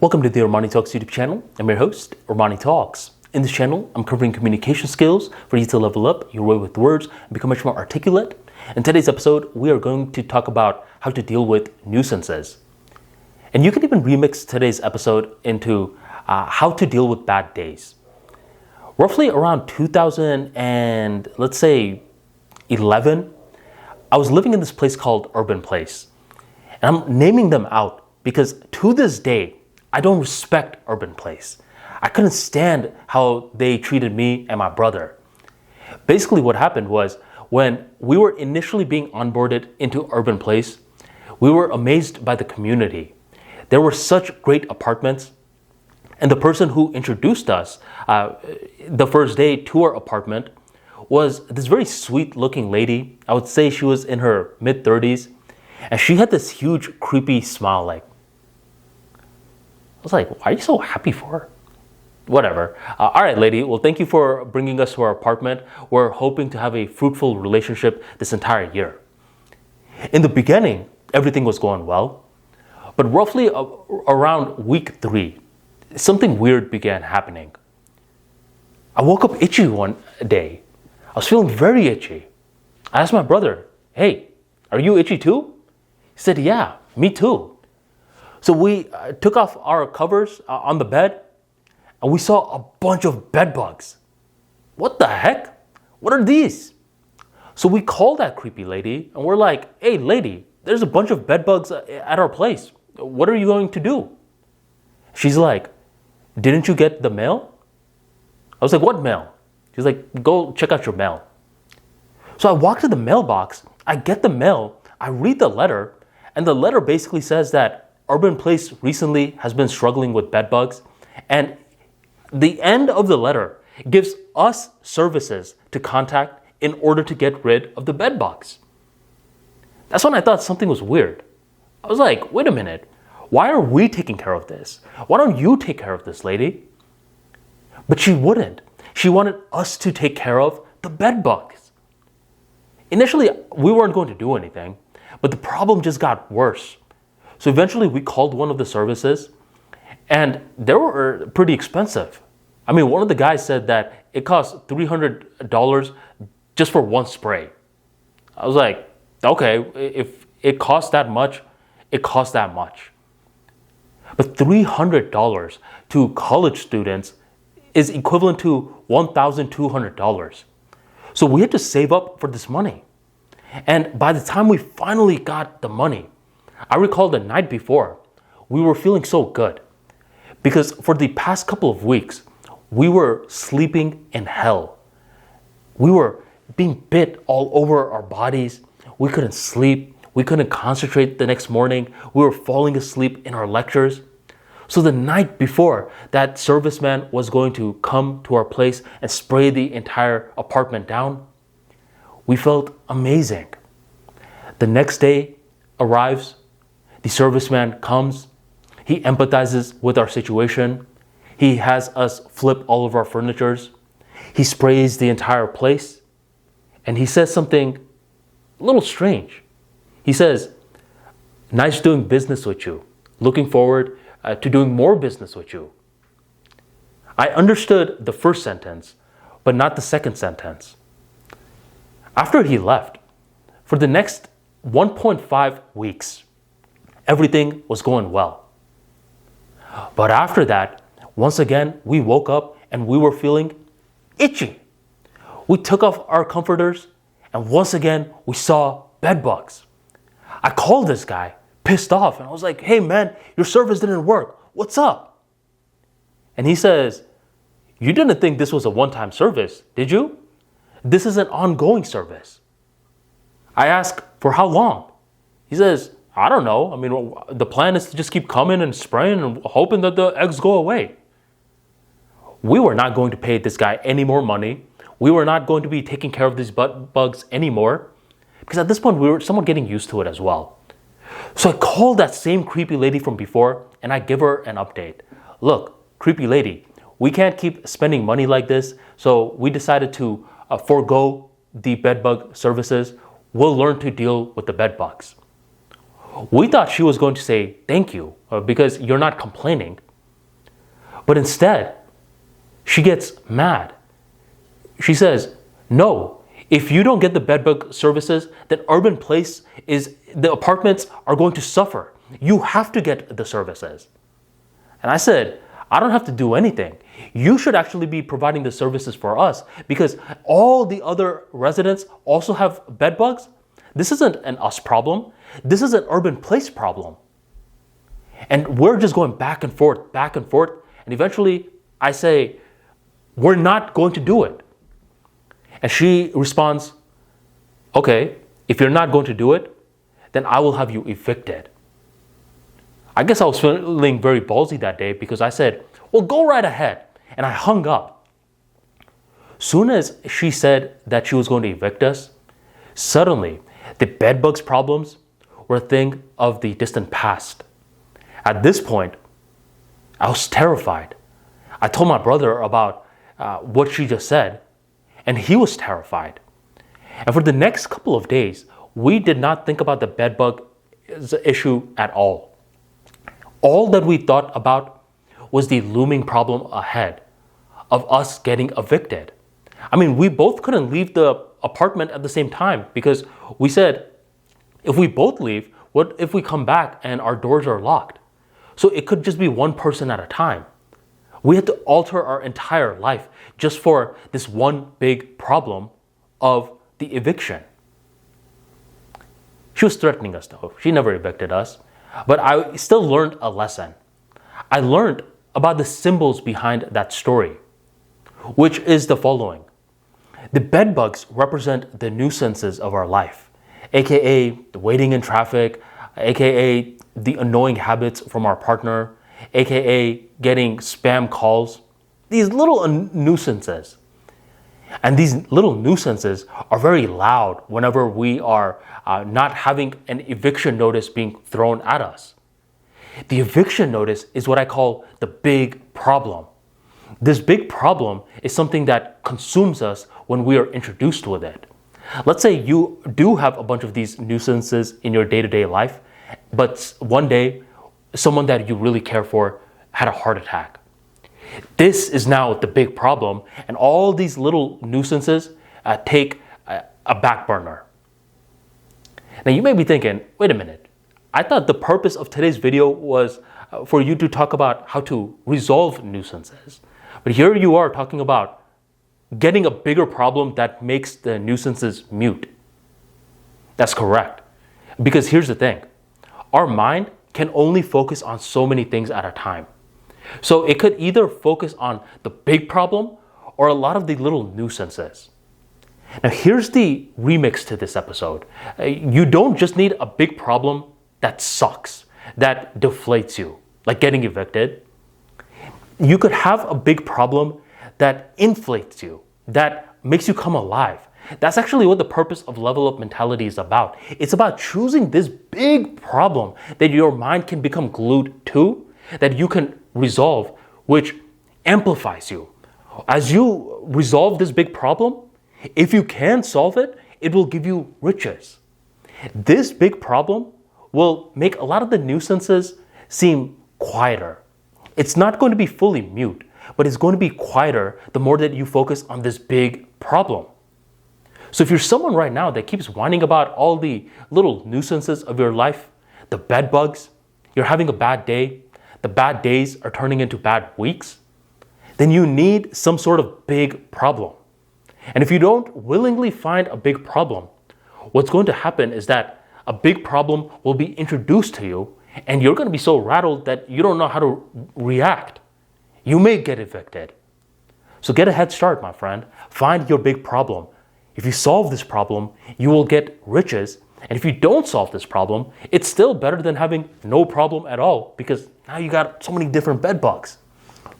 Welcome to the ArmaniTalks YouTube channel. I'm your host, ArmaniTalks. In this channel, I'm covering communication skills for you to level up your way with words and become much more articulate. In today's episode, we are going to talk about how to deal with nuisances. And you can even remix today's episode into how to deal with bad days. Roughly around 2000 and let's say 11, I was living in this place called Urban Place. And I'm naming them out because to this day, I don't respect Urban Place. I couldn't stand how they treated me and my brother. Basically what happened was when we were initially being onboarded into Urban Place, we were amazed by the community. There were such great apartments, and the person who introduced us the first day to our apartment was this very sweet looking lady. I would say she was in her mid-30s, and she had this huge creepy smile. I was like, why are you so happy for? Whatever. All right, lady. Well, thank you for bringing us to our apartment. We're hoping to have a fruitful relationship this entire year. In the beginning, everything was going well. But roughly around week 3, something weird began happening. I woke up itchy one day. I was feeling very itchy. I asked my brother, hey, are you itchy too? He said, yeah, me too. So we took off our covers on the bed and we saw a bunch of bed bugs. What the heck? What are these? So we called that creepy lady and we're like, hey lady, there's a bunch of bed bugs at our place. What are you going to do? She's like, didn't you get the mail? I was like, what mail? She's like, go check out your mail. So I walk to the mailbox, I get the mail, I read the letter, and the letter basically says that Urban Place recently has been struggling with bed bugs, and the end of the letter gives us services to contact in order to get rid of the bed bugs. That's when I thought something was weird. I was like, wait a minute, why are we taking care of this? Why don't you take care of this, lady? But she wouldn't. She wanted us to take care of the bed bugs. Initially, we weren't going to do anything, but the problem just got worse. So eventually we called one of the services and they were pretty expensive. I mean, one of the guys said that it cost $300 just for one spray. I was like, okay, if it costs that much, it costs that much. But $300 to college students is equivalent to $1,200. So we had to save up for this money. And by the time we finally got the money, I recall the night before, we were feeling so good because for the past couple of weeks, we were sleeping in hell. We were being bit all over our bodies. We couldn't sleep. We couldn't concentrate the next morning. We were falling asleep in our lectures. So the night before that serviceman was going to come to our place and spray the entire apartment down, we felt amazing. The next day arrives. The serviceman comes, he empathizes with our situation, he has us flip all of our furnitures, he sprays the entire place, and he says something a little strange. He says, nice doing business with you, looking forward to doing more business with you. I understood the first sentence, but not the second sentence. After he left, for the next 1.5 weeks, everything was going well. But after that, once again, we woke up and we were feeling itchy. We took off our comforters and once again, we saw bed bugs. I called this guy, pissed off, and I was like, hey man, your service didn't work. What's up? And he says, you didn't think this was a one-time service, did you? This is an ongoing service. I asked, for how long? He says, I don't know. I mean, the plan is to just keep coming and spraying and hoping that the eggs go away. We were not going to pay this guy any more money. We were not going to be taking care of these bugs anymore because at this point, we were somewhat getting used to it as well. So I called that same creepy lady from before and I give her an update. Look, creepy lady, we can't keep spending money like this. So we decided to forego the bed bug services. We'll learn to deal with the bed bugs. We thought she was going to say thank you because you're not complaining. But instead, she gets mad. She says, no, if you don't get the bedbug services, then the apartments are going to suffer. You have to get the services. And I said, I don't have to do anything. You should actually be providing the services for us because all the other residents also have bedbugs. This isn't an us problem. This is an urban place problem. And we're just going back and forth. And eventually I say, we're not going to do it. And she responds, okay, if you're not going to do it, then I will have you evicted. I guess I was feeling very ballsy that day because I said, well, go right ahead. And I hung up. Soon as she said that she was going to evict us, suddenly the bedbugs problems were a thing of the distant past. At this point, I was terrified. I told my brother about what she just said, and he was terrified. And for the next couple of days, we did not think about the bedbug issue at all. All that we thought about was the looming problem ahead of us getting evicted. I mean, we both couldn't leave the apartment at the same time because we said, if we both leave, what if we come back and our doors are locked? So it could just be one person at a time. We had to alter our entire life just for this one big problem of the eviction. She was threatening us though. She never evicted us. But I still learned a lesson. I learned about the symbols behind that story, which is the following. The bedbugs represent the nuisances of our life, aka the waiting in traffic, aka the annoying habits from our partner, aka getting spam calls, these little nuisances. And these little nuisances are very loud whenever we are not having an eviction notice being thrown at us. The eviction notice is what I call the big problem. This big problem is something that consumes us when we are introduced with it. Let's say you do have a bunch of these nuisances in your day-to-day life, but one day someone that you really care for had a heart attack. This is now the big problem, and all these little nuisances take a back burner. Now you may be thinking, wait a minute, I thought the purpose of today's video was for you to talk about how to resolve nuisances. But here you are talking about getting a bigger problem that makes the nuisances mute. That's correct. Because here's the thing. Our mind can only focus on so many things at a time. So it could either focus on the big problem or a lot of the little nuisances. Now here's the remix to this episode. You don't just need a big problem that sucks, that deflates you, like getting evicted. You could have a big problem that inflates you, that makes you come alive. That's actually what the purpose of Level Up Mentality is about. It's about choosing this big problem that your mind can become glued to, that you can resolve, which amplifies you. As you resolve this big problem, if you can solve it, it will give you riches. This big problem will make a lot of the nuisances seem quieter. It's not going to be fully mute, but it's going to be quieter the more that you focus on this big problem. So if you're someone right now that keeps whining about all the little nuisances of your life, the bed bugs, you're having a bad day, the bad days are turning into bad weeks, then you need some sort of big problem. And if you don't willingly find a big problem, what's going to happen is that a big problem will be introduced to you and you're going to be so rattled that you don't know how to react. You may get evicted. So get a head start, my friend. Find your big problem. If you solve this problem, you will get riches. And if you don't solve this problem, it's still better than having no problem at all because now you got so many different bed bugs.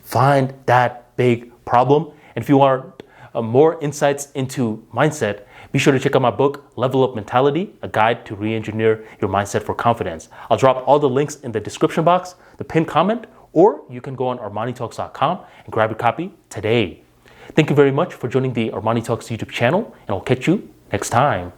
Find that big problem. And if you want more insights into mindset, be sure to check out my book, Level Up Mentality, a guide to re-engineer your mindset for confidence. I'll drop all the links in the description box, the pinned comment, or you can go on ArmaniTalks.com and grab a copy today. Thank you very much for joining the ArmaniTalks YouTube channel, and I'll catch you next time.